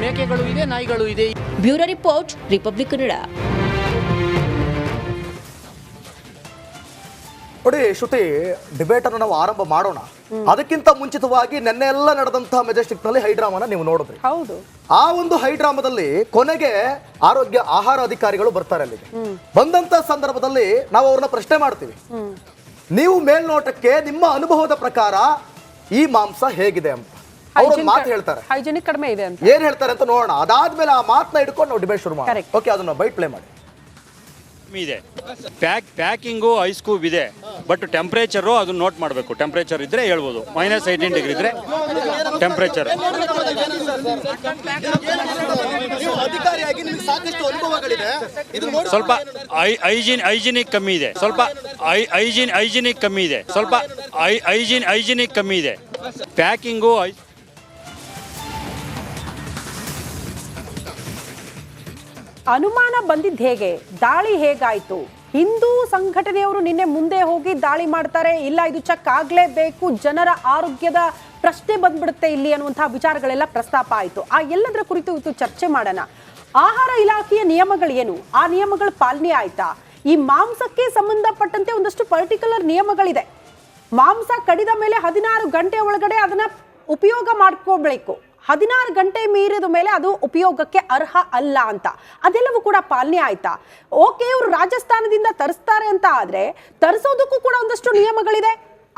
ಮೇಕೆಗಳು ಇದೆ, ನಾಯಿಗಳು ಇದೆ. Bureau report, republic Kannada. ನೋಡಿ ಶ್ರುತಿ, ಡಿಬೇಟ್ ಅನ್ನು ನಾವು ಆರಂಭ ಮಾಡೋಣ. ಅದಕ್ಕಿಂತ ಮುಂಚಿತವಾಗಿ ನೆನ್ನೆ ಎಲ್ಲ ನಡೆದಂತಹ ಮೆಜೆಸ್ಟಿಕ್ ನಲ್ಲಿ ಹೈಡ್ರಾಮಾನ ನೀವು ನೋಡಿದ್ರಿ. ಹೌದು. ಆ ಒಂದು ಹೈಡ್ರಾಮಾದಲ್ಲಿ ಕೊನೆಗೆ ಆಹಾರ ಅಧಿಕಾರಿಗಳು ಬರ್ತಾರೆ ಅಲ್ಲಿಗೆ. ಬಂದಂತ ಸಂದರ್ಭದಲ್ಲಿ ನಾವು ಅವ್ರನ್ನ ಪ್ರಶ್ನೆ ಮಾಡ್ತೀವಿ, ನೀವು ಮೇಲ್ನೋಟಕ್ಕೆ ನಿಮ್ಮ ಅನುಭವದ ಪ್ರಕಾರ ಈ ಮಾಂಸ ಹೇಗಿದೆ ಅಂತ ಅವ್ರ ಮಾತು ಹೇಳ್ತಾರೆ. ಹೈಜಿನಿಕ್ ಕಡಿಮೆ ಇದೆ ಅಂತ ಏನ್ ಹೇಳ್ತಾರೆ ಅಂತ ನೋಡೋಣ. ಅದಾದ್ಮೇಲೆ ಆ ಮಾತನ್ನ ಹಿಡ್ಕೊಂಡು ನಾವು ಡಿಬೇಟ್ ಶುರು ಮಾಡಿ. ಓಕೆ, ಅದನ್ನ ಬೈಟ್ ಪ್ಲೇ ಮಾಡಿ. ಇದೆ ಪ್ಯಾಕಿಂಗು ಐಸ್ ಕ್ಯೂಬ್ ಇದೆ, ಬಟ್ ಟೆಂಪ್ರೇಚರು ಅದನ್ನ ನೋಟ್ ಮಾಡಬೇಕು. ಟೆಂಪ್ರೇಚರ್ ಇದ್ರೆ ಹೇಳ್ಬೋದು, -18 ಡಿಗ್ರಿ ಇದ್ರೆ ಟೆಂಪ್ರೇಚರ್. ಸ್ವಲ್ಪ ಹೈಜಿನಿಕ್ ಕಮ್ಮಿ ಇದೆ, ಸ್ವಲ್ಪ ಹೈಜಿನಿಕ್ ಕಮ್ಮಿ ಇದೆ, ಸ್ವಲ್ಪ ಹೈಜಿನಿಕ್ ಕಮ್ಮಿ ಇದೆ. ಪ್ಯಾಕಿಂಗು ಅನುಮಾನ ಬಂದಿದ್ದು ಹೇಗೆ, ದಾಳಿ ಹೇಗಾಯ್ತು? ಹಿಂದೂ ಸಂಘಟನೆಯವರು ನಿನ್ನೆ ಮುಂದೆ ಹೋಗಿ ದಾಳಿ ಮಾಡ್ತಾರೆ, ಇಲ್ಲ ಇದು ಚೆಕ್ ಆಗ್ಲೇಬೇಕು, ಜನರ ಆರೋಗ್ಯದ ಪ್ರಶ್ನೆ ಬಂದ್ಬಿಡುತ್ತೆ ಇಲ್ಲಿ ಅನ್ನುವಂತಹ ವಿಚಾರಗಳೆಲ್ಲ ಪ್ರಸ್ತಾಪ ಆಯಿತು. ಆ ಎಲ್ಲದರ ಕುರಿತು ಇವತ್ತು ಚರ್ಚೆ ಮಾಡೋಣ. ಆಹಾರ ಇಲಾಖೆಯ ನಿಯಮಗಳೇನು, ಆ ನಿಯಮಗಳ ಪಾಲನೆ ಆಯ್ತಾ? ಈ ಮಾಂಸಕ್ಕೆ ಸಂಬಂಧಪಟ್ಟಂತೆ ಒಂದಷ್ಟು ಪರ್ಟಿಕ್ಯುಲರ್ ನಿಯಮಗಳಿದೆ. ಮಾಂಸ ಕಡಿದ ಮೇಲೆ 16 ಗಂಟೆ ಒಳಗಡೆ ಅದನ್ನ ಉಪಯೋಗ ಮಾಡ್ಕೋಬೇಕು. 16 ಗಂಟೆ ಮೀರಿದ ಮೇಲೆ ಅದು ಉಪಯೋಗಕ್ಕೆ ಅರ್ಹ ಅಲ್ಲ ಅಂತ, ಅದೆಲ್ಲವೂ ಕೂಡ ಪಾಲನೆ ಆಯ್ತಾ? ಓಕೆ, ಇವರು ರಾಜಸ್ಥಾನದಿಂದ ತರಿಸ್ತಾರೆ ಅಂತ ಆದ್ರೆ ತರಿಸೋದಕ್ಕೂ ಕೂಡ ಒಂದಷ್ಟು ನಿಯಮಗಳಿದೆ,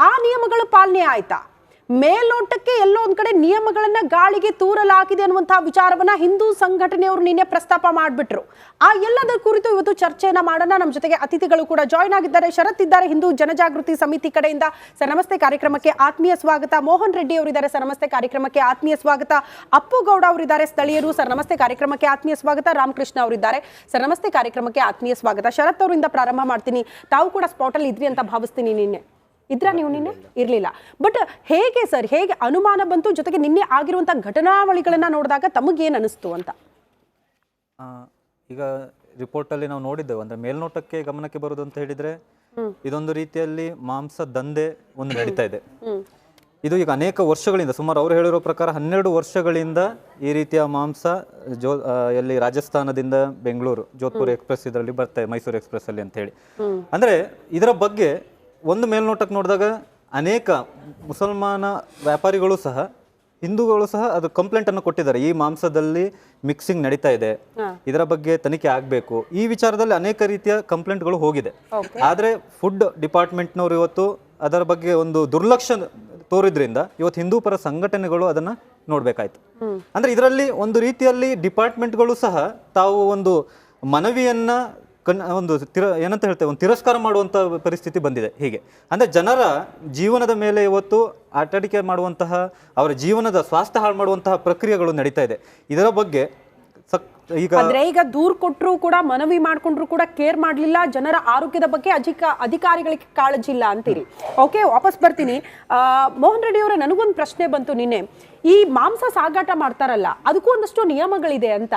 ಆ ನಿಯಮಗಳು ಪಾಲನೆ ಆಯ್ತಾ? ಮೇಲ್ನೋಟಕ್ಕೆ ಎಲ್ಲೋ ಒಂದ್ ಕಡೆ ನಿಯಮಗಳನ್ನ ಗಾಳಿಗೆ ತೂರಲಾಗಿದೆ ಅನ್ನುವಂತಹ ವಿಚಾರವನ್ನ ಹಿಂದೂ ಸಂಘಟನೆಯವರು ನಿನ್ನೆ ಪ್ರಸ್ತಾಪ ಮಾಡಿಬಿಟ್ರು. ಆ ಎಲ್ಲದರ ಕುರಿತು ಇವತ್ತು ಚರ್ಚೆಯನ್ನ ಮಾಡೋಣ. ನಮ್ಮ ಜೊತೆಗೆ ಅತಿಥಿಗಳು ಕೂಡ ಜಾಯ್ನ್ ಆಗಿದ್ದಾರೆ. ಶರತ್ ಇದ್ದಾರೆ, ಹಿಂದೂ ಜನಜಾಗೃತಿ ಸಮಿತಿ ಕಡೆಯಿಂದ. ಸರ್ ನಮಸ್ತೆ, ಕಾರ್ಯಕ್ರಮಕ್ಕೆ ಆತ್ಮೀಯ ಸ್ವಾಗತ. ಮೋಹನ್ ರೆಡ್ಡಿ ಅವರಿದ್ದಾರೆ, ಸರ್ ನಮಸ್ತೆ, ಕಾರ್ಯಕ್ರಮಕ್ಕೆ ಆತ್ಮೀಯ ಸ್ವಾಗತ. ಅಪ್ಪು ಗೌಡ ಅವರಿದ್ದಾರೆ, ಸ್ಥಳೀಯರು, ಸರ್ ನಮಸ್ತೆ, ಕಾರ್ಯಕ್ರಮಕ್ಕೆ ಆತ್ಮೀಯ ಸ್ವಾಗತ. ರಾಮಕೃಷ್ಣ ಅವರಿದ್ದಾರೆ, ಸರ್ ನಮಸ್ತೆ, ಕಾರ್ಯಕ್ರಮಕ್ಕೆ ಆತ್ಮೀಯ ಸ್ವಾಗತ. ಶರತ್ ಅವರಿಂದ ಪ್ರಾರಂಭ ಮಾಡ್ತೀನಿ. ತಾವು ಕೂಡ ಸ್ಪಾಟ್ ಅಲ್ಲಿ ಇದ್ರಿ ಅಂತ ಭಾವಿಸ್ತೀನಿ. ನಿನ್ನೆ ಇದ್ರ ನೀವು? ನಿನ್ನೆ ಇರ್ಲಿಲ್ಲ, ಬಟ್ ಹೇಗೆ ಸರ್, ಹೇಗೆ ಅನುಮಾನ ಬಂತು? ಜೊತೆಗೆ ನಿನ್ನೆ ಆಗಿರುವಂತಹ ಘಟನಾವಳಿಗಳನ್ನ ನೋಡಿದಾಗ ತಮಗೇನು ಅನಿಸ್ತು ಅಂತ? ಈಗ ರಿಪೋರ್ಟ್ ಅಲ್ಲಿ ನಾವು ನೋಡಿದ್ದೇವೆ, ಅಂದ್ರೆ ಮೇಲ್ನೋಟಕ್ಕೆ ಗಮನಕ್ಕೆ ಬರುವುದು ಅಂತ ಹೇಳಿದ್ರೆ ಇದೊಂದು ರೀತಿಯಲ್ಲಿ ಮಾಂಸ ದಂಧೆ ಒಂದು ನಡೀತಾ ಇದೆ. ಇದು ಈಗ ಅನೇಕ ವರ್ಷಗಳಿಂದ, ಸುಮಾರು ಅವರು ಹೇಳಿರೋ ಪ್ರಕಾರ 12 ವರ್ಷಗಳಿಂದ ಈ ರೀತಿಯ ಮಾಂಸ ಎಲ್ಲಿ ರಾಜಸ್ಥಾನದಿಂದ ಬೆಂಗಳೂರು ಜೋಧ್ಪುರ್ ಎಕ್ಸ್ಪ್ರೆಸ್ ಇದರಲ್ಲಿ ಬರ್ತದೆ, ಮೈಸೂರು ಎಕ್ಸ್ಪ್ರೆಸ್ ಅಲ್ಲಿ ಅಂತ ಹೇಳಿ. ಅಂದ್ರೆ ಇದರ ಬಗ್ಗೆ ಒಂದು ಮೇಲ್ನೋಟಕ್ಕೆ ನೋಡಿದಾಗ ಅನೇಕ ಮುಸಲ್ಮಾನ ವ್ಯಾಪಾರಿಗಳು ಸಹ, ಹಿಂದೂಗಳು ಸಹ ಅದು ಕಂಪ್ಲೇಂಟ್ ಅನ್ನು ಕೊಟ್ಟಿದ್ದಾರೆ, ಈ ಮಾಂಸದಲ್ಲಿ ಮಿಕ್ಸಿಂಗ್ ನಡೀತಾ ಇದೆ, ಇದರ ಬಗ್ಗೆ ತನಿಖೆ ಆಗಬೇಕು. ಈ ವಿಚಾರದಲ್ಲಿ ಅನೇಕ ರೀತಿಯ ಕಂಪ್ಲೇಂಟ್ಗಳು ಹೋಗಿದೆ. ಆದ್ರೆ ಫುಡ್ ಡಿಪಾರ್ಟ್ಮೆಂಟ್ನವರು ಇವತ್ತು ಅದರ ಬಗ್ಗೆ ಒಂದು ದುರ್ಲಕ್ಷ್ಯ ತೋರಿದ್ರಿಂದ ಇವತ್ತು ಹಿಂದೂ ಪರ ಸಂಘಟನೆಗಳು ಅದನ್ನ ನೋಡ್ಬೇಕಾಯ್ತು. ಅಂದ್ರೆ ಇದರಲ್ಲಿ ಒಂದು ರೀತಿಯಲ್ಲಿ ಡಿಪಾರ್ಟ್ಮೆಂಟ್ಗಳು ಸಹ ತಾವು ಒಂದು ಮನವಿಯನ್ನ ಒಂದು ಏನಂತ ಹೇಳ್ತೇವೆ, ಒಂದು ತಿರಸ್ಕಾರ ಮಾಡುವಂಥ ಪರಿಸ್ಥಿತಿ ಬಂದಿದೆ. ಹೀಗೆ ಅಂದರೆ ಜನರ ಜೀವನದ ಮೇಲೆ ಇವತ್ತು ಆಟಡಿಕೆ ಮಾಡುವಂತಹ, ಅವರ ಜೀವನದ ಸ್ವಾಸ್ಥ್ಯ ಹಾಳು ಮಾಡುವಂತಹ ಪ್ರಕ್ರಿಯೆಗಳು ನಡೀತಾ ಇದೆ. ಇದರ ಬಗ್ಗೆ ಈಗ ದೂರ್ ಕೊಟ್ಟರು ಕೂಡ, ಮನವಿ ಮಾಡ್ಕೊಂಡ್ರು ಕೂಡ ಕೇರ್ ಮಾಡಲಿಲ್ಲ, ಜನರ ಆರೋಗ್ಯದ ಬಗ್ಗೆ ಅಧಿಕಾರಿಗಳಿಗೆ ಕಾಳಜಿ ಇಲ್ಲ ಅಂತೀರಿ. ಓಕೆ, ವಾಪಸ್ ಬರ್ತೀನಿ. ಮೋಹನ್ ರೆಡ್ಡಿ ಅವರೇ, ನನಗೊಂದು ಪ್ರಶ್ನೆ ಬಂತು ನಿನ್ನೆ. ಈ ಮಾಂಸ ಸಾಗಾಟ ಮಾಡ್ತಾರಲ್ಲ, ಅದಕ್ಕೂ ಒಂದಷ್ಟು ನಿಯಮಗಳಿದೆ ಅಂತ.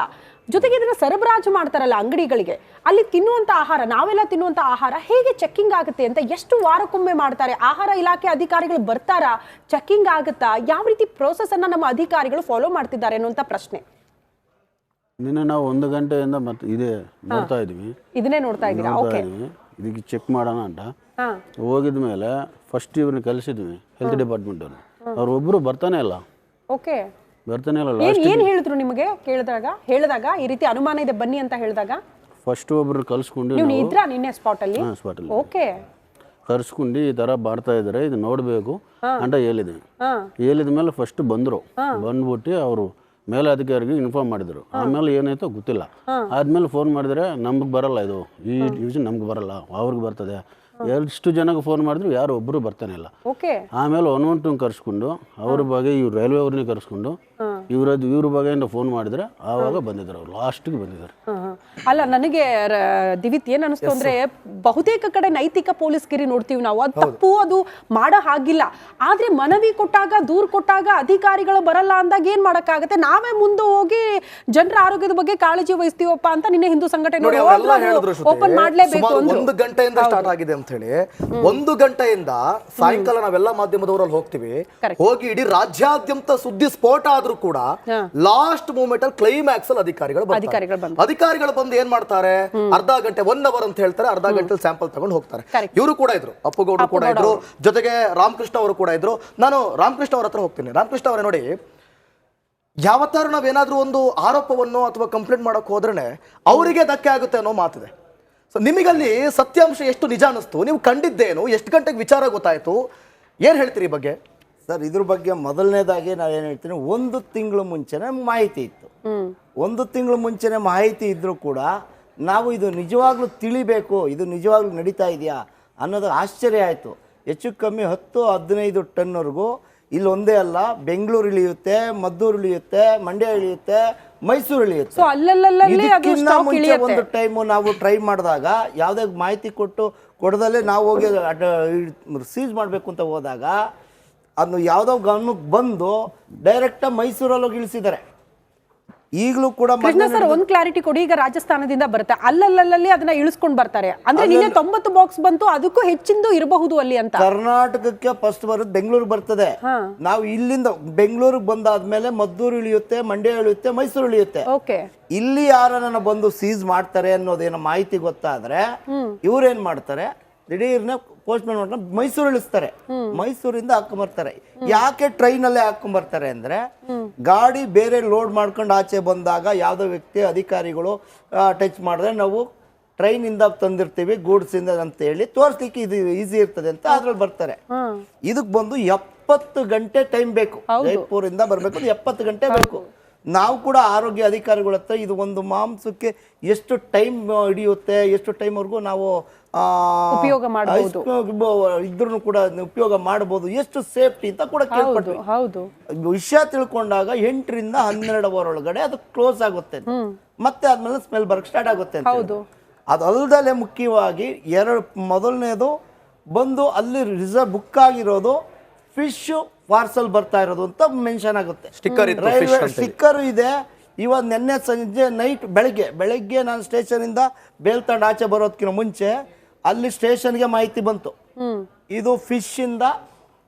ಜೊತೆಗೆ ಇದನ್ನ ಸರಬರಾಜು ಮಾಡ್ತಾರಲ್ಲ ಅಂಗಡಿಗಳಿಗೆ, ಅಲ್ಲಿ ತಿನ್ನುವಂತ ಆಹಾರ, ನಾವೆಲ್ಲ ತಿನ್ನುವಂತ ಆಹಾರ ಹೇಗೆ ಚೆಕ್ಕಿಂಗ್ ಆಗುತ್ತೆ ಅಂತ? ಎಷ್ಟು ವಾರಕ್ಕೊಮ್ಮೆ ಮಾಡ್ತಾರೆ? ಆಹಾರ ಇಲಾಖೆ ಅಧಿಕಾರಿಗಳು ಬರ್ತಾರಾ? ಚೆಕ್ಕಿಂಗ್ ಆಗುತ್ತಾ? ಯಾವ ರೀತಿ ಪ್ರೋಸೆಸ್ ಅನ್ನ ನಮ್ಮ ಅಧಿಕಾರಿಗಳು ಫಾಲೋ ಮಾಡ್ತಿದ್ದಾರೆ ಅನ್ನುವಂತ ಪ್ರಶ್ನೆ. ನಿನ್ನೆ ನಾವು 1 ಗಂಟೆಯಿಂದ ಮತ್ತೆ ಇದೇ ನೋಡ್ತಾ ಇದ್ವಿ, ಇದನ್ನೇ ನೋಡ್ತಾ ಇದ್ದೀರಾ? ಓಕೆ, ಇದಕ್ಕೆ ಚೆಕ್ ಮಾಡೋಣ ಅಂತ ಹೋಗಿದ ಮೇಲೆ ಫಸ್ಟ್ ಇವ್ರನ್ನ ಕಲಿಸಿದ್ವಿ, ಹೆಲ್ತ್ ಡಿಪಾರ್ಟ್ಮೆಂಟ್ ಅವ್ರು ಒಬ್ರು ಬರ್ತಾನೆ ಇಲ್ಲ. ಓಕೆ, ಬರ್ತಾನೆ ಇಲ್ಲ. ಏನ್ ಹೇಳಿದ್ರು ನಿಮಗೆ ಹೇಳಿದಾಗ ಈ ರೀತಿ ಅನುಮಾನ ಇದೆ ಬನ್ನಿ ಅಂತ ಹೇಳಿದಾಗ? ಫಸ್ಟ್ ಒಬ್ರು ಕಲ್ಸ್ಕೊಂಡು, ನೀವು ಇದ್ರಾ ನಿನ್ನೆ ಸ್ಪಾಟ್ ಅಲ್ಲಿ? ಓಕೆ, ಕರ್ಸ್ಕೊಂಡು ಈ ತರ ಮಾಡ್ತಾ ಇದಾರೆ, ಇದು ನೋಡ್ಬೇಕು ಅಂತ ಹೇಳಿದ್ವಿ. ಹೇಳಿದ ಮೇಲೆ ಫಸ್ಟ್ ಬಂದ್ರು, ಬಂದ್ಬಿಟ್ಟು ಅವರು ಮೇಲಾಧಿಕಾರಿಗೆ ಇನ್ಫಾರ್ಮ್ ಮಾಡಿದ್ರು. ಆಮೇಲೆ ಏನಾಯ್ತೋ ಗೊತ್ತಿಲ್ಲ. ಆದ್ಮೇಲೆ ಫೋನ್ ಮಾಡಿದ್ರೆ ನಮ್ಗೆ ಬರಲ್ಲ, ಇದು ಈ ಡಿವಿಷನ್ ನಮ್ಗೆ ಬರಲ್ಲ, ಅವ್ರಿಗೆ ಬರ್ತದೆ. ಎಷ್ಟು ಜನಕ್ಕೆ ಫೋನ್ ಮಾಡಿದ್ರು ಯಾರು ಒಬ್ಬರು ಬರ್ತಾನೆ ಇಲ್ಲ. ಆಮೇಲೆ 112 ಕರ್ಸ್ಕೊಂಡು ಅವ್ರ ಬಗ್ಗೆ ಇವ್ರು ರೈಲ್ವೆ ಅವ್ರನ್ನೇ ಕರ್ಸ್ಕೊಂಡು ಇವ್ರ ಬಗ್ಗೆ ಫೋನ್ ಮಾಡಿದ್ರೆ ಆವಾಗ ಬಂದಿದ್ರು, ಅವ್ರು ಲಾಸ್ಟ್ಗೆ ಬಂದಿದ್ದಾರೆ. ಅಲ್ಲ ನನಗೆ ದಿವಿತ್ ಏನ್ ಅನಿಸ್ತು ಅಂದ್ರೆ ಬಹುತೇಕ ಕಡೆ ನೈತಿಕ ಪೊಲೀಸ್ಗಿರಿ ನೋಡ್ತೀವಿ ನಾವು, ಅದು ತಪ್ಪು, ಅದು ಮಾಡೋ ಹಾಗಿಲ್ಲ. ಆದ್ರೆ ಮನವಿ ಕೊಟ್ಟಾಗ, ದೂರ್ ಕೊಟ್ಟಾಗ ಅಧಿಕಾರಿಗಳು ಬರಲ್ಲ ಅಂದಾಗ ಏನ್ ಮಾಡಕ್ಕಾಗತ್ತೆ? ನಾವೇ ಮುಂದೆ ಹೋಗಿ ಜನರ ಆರೋಗ್ಯದ ಬಗ್ಗೆ ಕಾಳಜಿ ವಹಿಸ್ತೀವಪ್ಪ ಅಂತ ನಿನ್ನೆ ಹಿಂದೂ ಸಂಘಟನೆ ಓಪನ್ ಮಾಡ್ಲೇಬೇಕು. 1 ಗಂಟೆಯಿಂದ ಸ್ಟಾರ್ಟ್ ಆಗಿದೆ ಅಂತ ಹೇಳಿ 1 ಗಂಟೆಯಿಂದ ಸಾಯಂಕಾಲ ನಾವೆಲ್ಲ ಮಾಧ್ಯಮದವರಲ್ಲಿ ಹೋಗ್ತೀವಿ, ಹೋಗಿ ಇಡೀ ರಾಜ್ಯಾದ್ಯಂತ ಸುದ್ದಿ ಸ್ಫೋಟ ಆದ್ರೂ ಕೂಡ ಲಾಸ್ಟ್ ಮೂಮೆಂಟ್ ಅಲ್ಲಿ ಕ್ಲೈಮ್ಯಾಕ್ಸ್ ಅಲ್ಲಿ ಅಧಿಕಾರಿಗಳು ಬಂದು ಏನ್ ಮಾಡ್ತಾರೆ, ಅರ್ಧ ಗಂಟೆ 1 ಅವರ್ ಅಂತ ಹೇಳ್ತಾರೆ, ಅರ್ಧ ಗಂಟೆ ಸ್ಯಾಂಪಲ್ ತಗೊಂಡು ಹೋಗ್ತಾರೆ. ಇವರು ಕೂಡ ಇದ್ರು, ಅಪ್ಪುಗೌಡರು ಕೂಡ ಇದ್ರು, ಜೊತೆಗೆ ರಾಮಕೃಷ್ಣ ಅವರು ಕೂಡ ಇದ್ರು. ನಾನು ರಾಮಕೃಷ್ಣ ಅವರ ಹತ್ರ ಹೋಗ್ತೀನಿ. ರಾಮಕೃಷ್ಣ ಅವರೇ, ನೋಡಿ, ಯಾವತ್ತಾರು ನಾವೇನಾದ್ರೂ ಒಂದು ಆರೋಪವನ್ನು ಅಥವಾ ಕಂಪ್ಲೇಂಟ್ ಮಾಡಕ್ ಹೋದ್ರೆ ಅವರಿಗೆ ಧಕ್ಕೆ ಆಗುತ್ತೆ ಅನ್ನೋ ಮಾತಿದೆ. ಸೊ ನಿಮಗಲ್ಲಿ ಸತ್ಯಾಂಶ ಎಷ್ಟು ನಿಜ ಅನ್ನಿಸ್ತು? ನೀವು ಕಂಡಿದ್ದೇನು? ಎಷ್ಟು ಗಂಟೆಗೆ ವಿಚಾರ ಗೊತ್ತಾಯ್ತು? ಏನ್ ಹೇಳ್ತೀರಿ ಈ ಬಗ್ಗೆ? ಸರ್, ಇದ್ರ ಬಗ್ಗೆ ಮೊದಲನೇದಾಗಿ ನಾವೇನು ಹೇಳ್ತೀನಿ, 1 ತಿಂಗಳು ಮುಂಚೆನೇ ಮಾಹಿತಿ ಇತ್ತು. 1 ತಿಂಗಳು ಮುಂಚೆನೇ ಮಾಹಿತಿ ಇದ್ರೂ ಕೂಡ ನಾವು ಇದು ನಿಜವಾಗ್ಲೂ ತಿಳಿಬೇಕು, ಇದು ನಿಜವಾಗ್ಲೂ ನಡೀತಾ ಇದೆಯಾ ಅನ್ನೋದು ಆಶ್ಚರ್ಯ ಆಯಿತು. ಹೆಚ್ಚು ಕಮ್ಮಿ 10-15 ಟನ್ವರೆಗೂ ಇಲ್ಲಿ ಒಂದೇ ಅಲ್ಲ, ಬೆಂಗಳೂರು ಇಳಿಯುತ್ತೆ, ಮದ್ದೂರು ಇಳಿಯುತ್ತೆ, ಮಂಡ್ಯ ಇಳಿಯುತ್ತೆ, ಮೈಸೂರು ಇಳಿಯುತ್ತೆ. ಇದಕ್ಕಿಂತ ಮುಂಚೆ ಒಂದು ಟೈಮು ನಾವು ಟ್ರೈ ಮಾಡಿದಾಗ ಯಾವುದೇ ಮಾಹಿತಿ ಕೊಡದಲ್ಲೇ ನಾವು ಹೋಗಿ ಸೀಸ್ ಮಾಡಬೇಕು ಅಂತ ಹೋದಾಗ ಅದನ್ನು ಯಾವುದೋ ಗಮನಕ್ಕೆ ಬಂದು ಡೈರೆಕ್ಟಾಗಿ ಮೈಸೂರಲ್ಲಿ ಹೋಗಿ ಇಳಿಸಿದ್ದಾರೆ. ಈಗಲೂ ಕೂಡ ಕೃಷ್ಣ ಸರ್, ಒಂದು ಕ್ಲಾರಿಟಿ ಕೊಡಿ. ಈಗ ರಾಜಸ್ಥಾನದಿಂದ ಬರುತ್ತೆ, ಅಲ್ಲಲ್ಲಿ ಅದನ್ನ ಇಳಿಸ್ಕೊಂಡು ಬರ್ತಾರೆ ಅಂದ್ರೆ ನಿನ್ನೆ 90 ಬಾಕ್ಸ್ ಬಂತು, ಅದಕ್ಕೂ ಹೆಚ್ಚಿಂದು ಇರಬಹುದು ಅಲ್ಲಿ ಅಂತ. ಕರ್ನಾಟಕಕ್ಕೆ ಫಸ್ಟ್ ಬರುತ್ತೆ, ಬೆಂಗಳೂರು ಬರ್ತದೆ. ನಾವು ಇಲ್ಲಿಂದ ಬೆಂಗಳೂರಿಗೆ ಬಂದಾದ್ಮೇಲೆ ಮದ್ದೂರು ಇಳಿಯುತ್ತೆ, ಮಂಡ್ಯ ಇಳಿಯುತ್ತೆ, ಮೈಸೂರು ಇಳಿಯುತ್ತೆ. ಇಲ್ಲಿ ಯಾರನ್ನ ಬಂದು ಸೀಸ್ ಮಾಡ್ತಾರೆ ಅನ್ನೋದೇನೋ ಮಾಹಿತಿ ಗೊತ್ತಾದ್ರೆ ಇವ್ರೇನ್ ಮಾಡ್ತಾರೆ, ದಿಢೀರ್ನ ಪೋಸ್ಟ್ಮನ್ ಮಾಡ್ಕೊಂಡು ಮೈಸೂರು ಇಳಿಸ್ತಾರೆ, ಮೈಸೂರಿಂದ ಹಾಕೊಂಬರ್ತಾರೆ. ಯಾಕೆ ಟ್ರೈನಲ್ಲೇ ಹಾಕೊಂಬರ್ತಾರೆ ಅಂದ್ರೆ, ಗಾಡಿ ಬೇರೆ ಲೋಡ್ ಮಾಡ್ಕೊಂಡು ಆಚೆ ಬಂದಾಗ ಯಾವುದೋ ವ್ಯಕ್ತಿ ಅಧಿಕಾರಿಗಳು ಟಚ್ ಮಾಡಿದ್ರೆ ನಾವು ಟ್ರೈನಿಂದ ತಂದಿರ್ತೀವಿ ಗೂಡ್ಸ್ ಇಂದ ಅಂತ ಹೇಳಿ ತೋರಿಸ್ಲಿಕ್ಕೆ ಇದು ಈಸಿ ಇರ್ತದೆ ಅಂತ ಅದ್ರಲ್ಲಿ ಬರ್ತಾರೆ. ಇದಕ್ಕೆ ಬಂದು 70 ಗಂಟೆ ಟೈಮ್ ಬೇಕು. ಜೈಪುರಿಂದ ಬರ್ಬೇಕು, 70 ಗಂಟೆ ಬೇಕು. ನಾವು ಕೂಡ ಆರೋಗ್ಯ ಅಧಿಕಾರಿಗಳ ಹತ್ರ ಇದು ಒಂದು ಮಾಂಸಕ್ಕೆ ಎಷ್ಟು ಟೈಮ್ ಹಿಡಿಯುತ್ತೆ, ಎಷ್ಟು ಟೈಮ್ವರೆಗೂ ನಾವು ಉಪಯೋಗ ಮಾಡಬಹುದು, ಇದ್ರೂ ಕೂಡ ಉಪಯೋಗ ಮಾಡಬಹುದು, ಎಷ್ಟು ಸೇಫ್ಟಿ ಅಂತ ಕೂಡ ಕೇಳ್ಪಟ್ವಿ. ವಿಷಯ ತಿಳ್ಕೊಂಡಾಗ 8ರಿಂದ 12 ಅವರ್ ಒಳಗಡೆ ಅದು ಕ್ಲೋಸ್ ಆಗುತ್ತೆ, ಮತ್ತೆ ಆದ್ಮೇಲೆ ಸ್ಮೆಲ್ ಬರಕ್ ಸ್ಟಾರ್ಟ್ ಆಗುತ್ತೆ. ಅದಲ್ದಲೆ ಮುಖ್ಯವಾಗಿ ಮೊದಲನೇದು ಬಂದು ಅಲ್ಲಿ ರಿಸರ್ವ್ ಬುಕ್ ಆಗಿರೋದು ಫಿಶ್ ಪಾರ್ಸಲ್ ಬರ್ತಾ ಇರೋದು ಅಂತ ಮೆನ್ಷನ್ ಆಗುತ್ತೆ. ಸ್ಟಿಕ್ಕರ್ ಇದೆ. ಇವಾಗ ನಿನ್ನೆ ಸಂಜೆ ನೈಟ್ ಬೆಳಗ್ಗೆ ನಾನು ಸ್ಟೇಷನಿಂದ ಬೇಲ್ತಾಂಡ್ ಆಚೆ ಬರೋದಕ್ಕಿಂತ ಮುಂಚೆ ಅಲ್ಲಿ ಸ್ಟೇಷನ್ಗೆ ಮಾಹಿತಿ ಬಂತು, ಇದು ಫಿಶ್ ಇಂದ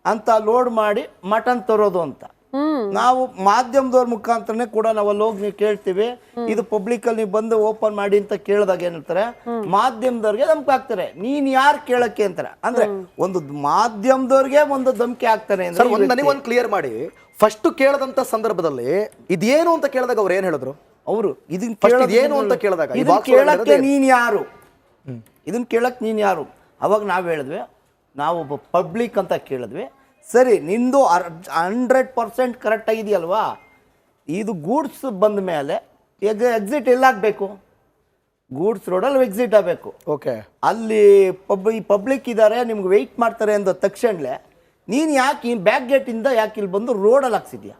ಅಂತ ಲೋಡ್ ಮಾಡಿ ಮಟನ್ ತರೋದು ಅಂತ. ನಾವು ಮಾಧ್ಯಮದವ್ರ ಮುಖಾಂತರನೇ ಕೂಡ ನಾವು ಅಲ್ಲಿ ಹೋಗಿ ನೀವು ಕೇಳ್ತೀವಿ, ಇದು ಪಬ್ಲಿಕ್ ಅಲ್ಲಿ ನೀವು ಬಂದು ಓಪನ್ ಮಾಡಿ ಅಂತ ಕೇಳಿದಾಗ ಏನಂತಾರೆ, ಮಾಧ್ಯಮದವ್ರಿಗೆ ಧಮಕಿ ಹಾಕ್ತಾರೆ. ನೀನ್ ಯಾರು ಕೇಳಕ್ಕೆ ಅಂತಾರೆ. ಅಂದ್ರೆ ಒಂದು ಮಾಧ್ಯಮದವ್ರಿಗೆ ಒಂದು ಧಮಕಿ ಹಾಕ್ತಾನೆ. ನನಗೊಂದು ಕ್ಲಿಯರ್ ಮಾಡಿ, ಫಸ್ಟ್ ಕೇಳದಂತ ಸಂದರ್ಭದಲ್ಲಿ ಇದೇನು ಅಂತ ಕೇಳಿದಾಗ ಅವ್ರು ಏನ್ ಹೇಳಿದ್ರು? ಅವರು ಏನು ಅಂತ ಕೇಳಿದಾಗ ಕೇಳಕ್ಕೆ ನೀನ್ ಯಾರು, ಇದನ್ನ ಕೇಳಕ್ ನೀನ್ ಯಾರು? ಅವಾಗ ನಾವ್ ಹೇಳಿದ್ವಿ, ನಾವು ಒಬ್ಬ ಪಬ್ಲಿಕ್ ಅಂತ ಕೇಳಿದ್ವಿ. ಸರಿ, ನಿಂದು 100% ಕರೆಕ್ಟ್ ಆಗಿದೆಯಲ್ವಾ, ಇದು ಗೂಡ್ಸ್ ಬಂದ ಮೇಲೆ ಎಕ್ಸಿಟ್ ಎಲ್ಲಾಗಬೇಕು, ಗೂಡ್ಸ್ ರೋಡಲ್ಲಿ ಎಕ್ಸಿಟ್ ಆಗಬೇಕು. ಓಕೆ, ಅಲ್ಲಿ ಪಬ್ಲಿಕ್ ಇದ್ದಾರೆ, ನಿಮ್ಗೆ ವೆಯ್ಟ್ ಮಾಡ್ತಾರೆ ಅಂದ ತಕ್ಷಣಲೇ ನೀನು ಯಾಕೆ ಬ್ಯಾಕ್ ಗೇಟಿಂದ ಯಾಕೆ ಇಲ್ಲಿ ಬಂದು ರೋಡಲ್ಲಿ ಹಾಕ್ಸಿದ್ಯಾ?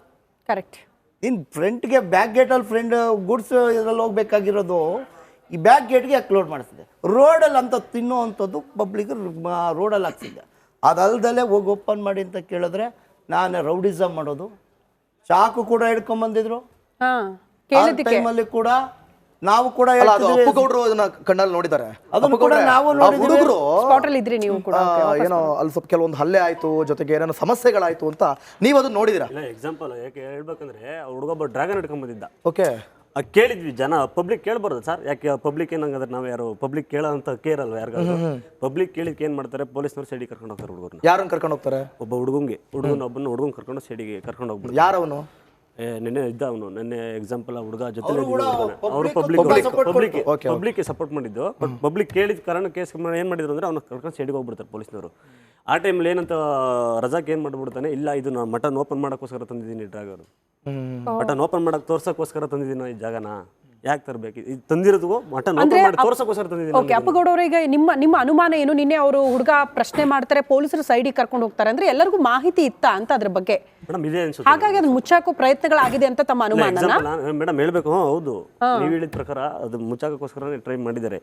ಕರೆಕ್ಟ್. ಇನ್ನು ಫ್ರಂಟ್ಗೆ ಬ್ಯಾಕ್ ಗೇಟಲ್ಲಿ ಗೂಡ್ಸ್ ಇದರಲ್ಲಿ ಹೋಗ್ಬೇಕಾಗಿರೋದು ಈ ಬ್ಯಾಕ್ ಗೇಟ್ಗೆ ಯಾಕೆ ಲೋಡ್ ಮಾಡಿಸಿದೆ? ರೋಡಲ್ಲಿ ಅಂತ ತಿನ್ನೋವಂಥದ್ದು ಪಬ್ಲಿಕ್ ರೋಡಲ್ಲಿ ಹಾಕ್ಸಿದ್ದೆ. ಅದಲ್ದಲ್ಲೇ ಹೋಗಿ ಓಪನ್ ಮಾಡಿ ಅಂತ ಕೇಳಿದ್ರೆ ನಾನು ರೌಡಿಸಮ್ ಮಾಡೋದು, ಚಾಕು ಕೂಡ ಹಿಡ್ಕೊಂಡ್ಬಂದಿದ್ರು. ಟೈಮಲ್ಲಿ ಕೂಡ ನಾವು ಕೂಡ ಕಣ್ಣಲ್ಲಿ ನೋಡಿದ್ದಾರೆ, ಅದನ್ನು ಕೂಡ ನಾವು ನೋಡಿದ್ರು. ಏನೋ ಅಲ್ಲಿ ಸ್ವಲ್ಪ ಕೆಲವೊಂದು ಹಲ್ಲೆ ಆಯ್ತು, ಜೊತೆಗೆ ಏನೇನೋ ಸಮಸ್ಯೆಗಳಾಯ್ತು ಅಂತ ನೀವು ಅದನ್ನ ನೋಡಿದಿರಾ? ಎಕ್ಸಾಂಪಲ್ ಯಾಕೆ ಹೇಳ್ಬೇಕಂದ್ರೆ, ಹುಡುಗೊಬ್ಬ ಡ್ರ್ಯಾಗನ್ ಹಿಡ್ಕೊಂಡ್ ಬಂದಿದ್ದ. ಓಕೆ, ಕೇಳಿದ್ವಿ, ಜನ ಪಬ್ಲಿಕ್ ಕೇಳ್ಬಾರ್ದು ಸರ್, ಯಾಕೆ ಪಬ್ಲಿಕ್ ಏನಂಗಂದ್ರೆ ನಾವು ಯಾರು ಪಬ್ಲಿಕ್ ಕೇಳೋ ಅಂತ ಕೇರ್ ಅಲ್ವಾ ಯಾರಿಗಾದ್ರು? ಪಬ್ಲಿಕ್ ಕೇಳಿದ್ಕೆ ಏನ್ ಮಾಡ್ತಾರೆ, ಪೊಲೀಸ್ನವ್ರು ಸೈಡಿಗೆ ಕರ್ಕೊಂಡು ಹೋಗ್ತಾರೆ ಹುಡುಗರನ್ನ. ಯಾರನ್ನ ಕರ್ಕೊಂಡು ಹೋಗ್ತಾರೆ? ಒಬ್ಬ ಹುಡುಗನ ಕರ್ಕೊಂಡು ಸೈಡಿಗೆ ಕರ್ಕೊಂಡು ಹೋಗ್ಬಿಡ್ತಾರೆ. ಯಾರವನು? ನಿನ್ನೆ ಇದ್ದ ಅವನು, ನಿನ್ನೆ ಎಕ್ಸಾಂಪಲ್ ಆ ಹುಡುಗ ಜೊತೆ ಅವರು ಪಬ್ಲಿಕ್ ಸಪೋರ್ಟ್ ಮಾಡಿದ್ದು. ಬಟ್ ಪಬ್ಲಿಕ್ ಕೇಳಿದ ಕಾರಣ ಕೇಸ್ ಏನ್ ಮಾಡಿದ್ರು ಅಂದ್ರೆ ಅವ್ನ ಕರ್ಕೊಂಡು ಸೈಡಿಗೆ ಹೋಗ್ಬಿಡ್ತಾರೆ ಪೊಲೀಸ್ನವರು. ಆ ಟೈಮಲ್ಲಿ ಏನಂತ ರಜಾಕ್ ಏನ್ ಮಾಡ್ಬಿಡ್ತಾನೆ, ಇಲ್ಲ ಇದು ನಾನು ಮಟನ್ ಓಪನ್ ಮಾಡೋಕ್ಕೋಸ್ಕರ ತಂದಿದ್ದೀನಿ ಡ್ರಾಗರ್, ಮಟನ್ ಓಪನ್ ಮಾಡಕ್ ತೋರ್ಸಕ್ಕೋಸ್ಕರ ತಂದಿದ್ದೀನಿ ಈ ಜಾಗನ ಯಾಕೆ ತರಬೇಕು ಇದು ತಂದಿರೋದು ಮಟನ್ ಅಂದ್ರೆ ಮಾಡಿ ತೋರ್ಸಕ್ಕೋಸ್ಕರ ತಂದಿದ್ದೀನಿ ಓಕೆ ಅಪ್ಪಗೌಡ ಅವರಿಗೆ ನಿಮ್ಮ ಅನುಮಾನ ಏನು? ನಿನ್ನೆ ಅವರು ಹುಡುಗ ಪ್ರಶ್ನೆ ಮಾಡ್ತಾರೆ, ಪೊಲೀಸರು ಸೈಡಿಗೆ ಕರ್ಕೊಂಡು ಹೋಗ್ತಾರೆ ಅಂದ್ರೆ ಎಲ್ಲರಿಗೂ ಮಾಹಿತಿ ಇತ್ತಾ ಅಂತ ಅದ್ರ ಬಗ್ಗೆ? ಮೇಡಮ್ ಇದೆ ಅನ್ಸುತ್ತೆ. ಹಾಗಾಗಿ ಅದನ್ನ ಮುಚ್ಚಾಕೋ ಪ್ರಯತ್ನಗಳಾಗಿದೆ ಅಂತ ತಮ್ಮ ಅನುಮಾನ? ಮೇಡಮ್ ಹೇಳ್ಬೇಕು, ಹೌದು ನೀವು ಹೇಳಿದ ಪ್ರಕಾರ ಅದು ಮುಚ್ಚಾಕೋಸ್ಕರ ಟ್ರೈ ಮಾಡಿದ್ದಾರೆ.